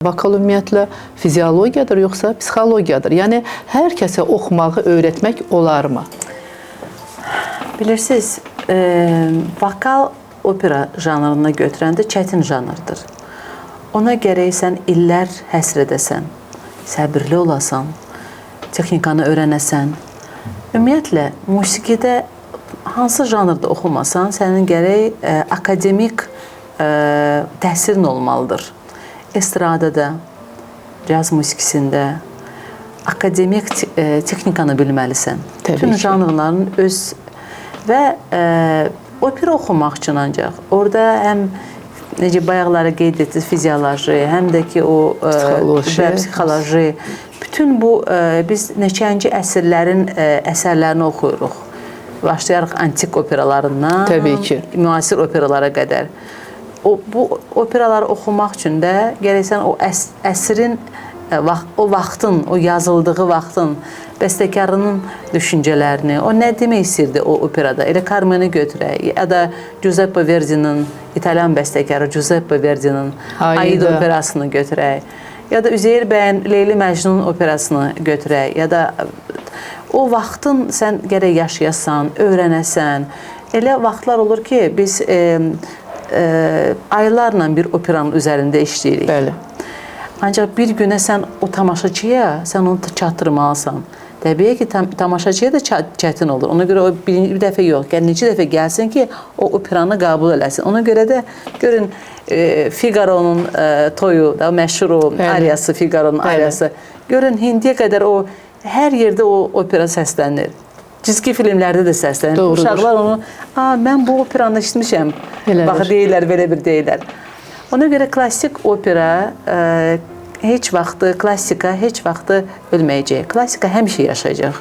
Vokal ümumiyyətlə fiziologiyadır, yoxsa psixologiyadır? Yəni, hər kəsə oxumağı öyrətmək olarmı? Bilirsiniz, vokal opera janrına götürəndə çətin janrdır. Ona gərək sən illər həsr edəsən, səbirli olasan, texnikanı öyrənəsən. Ümumiyyətlə, musiqidə hansı janrda oxumasan, sənin gərək akademik təhsilin olmalıdır. Estradada, caz musiqisində akademik texnikanı bilməlisən. Bütün janrların öz və opera oxumaq üçün ancaq orada həm necə bayaqları qeyd etdiniz, fizioloji, həm də ki o psixoloji, bütün bu biz neçənci əsrlərin əsərlərini oxuyuruq. Başlayarıq antik operalarından, müasir operalara qədər. Bu operaları oxumaq üçün də gərək sən o əsrin, o vaxtın, o yazıldığı vaxtın bəstəkarının düşüncələrini, o nə demək istəyirdi o operada? Elə Carmen'i götürək, ya da Giuseppe Verdi'nin, İtalyan bəstəkarı Giuseppe Verdi'nin Aida operasını götürək, ya da Üzeyir bəyin Leyli Məcnun operasını götürək, ya da o vaxtın sən gərək yaşayasan, öyrənəsən. Elə vaxtlar olur ki, biz aylarla bir operanın üzərində işləyirik. Bəli. Ancaq bir günə sən o tamaşaçıya, sən onu çatdırmalısan. Təbii ki, tamaşaçıya da çətin olur. Ona görə o bir dəfə yox, neçə dəfə gəlsin ki, o operanı qəbul eləsin. Ona görə də görün, Figaro'nun toyu, məşhur o ariyası, Figaro'nun ariyası. Görün, indiyə qədər o, hər yerdə o opera səslənir. Cizgi filmlərdə də səslənir. Uşaqlar onu, mən bu operanı işitmişəm. Bax, deyirlər, belə bir deyirlər. Ona görə klassik opera heç vaxtı, klassika heç vaxtı ölməyəcək. Klassika həmişə yaşayacaq.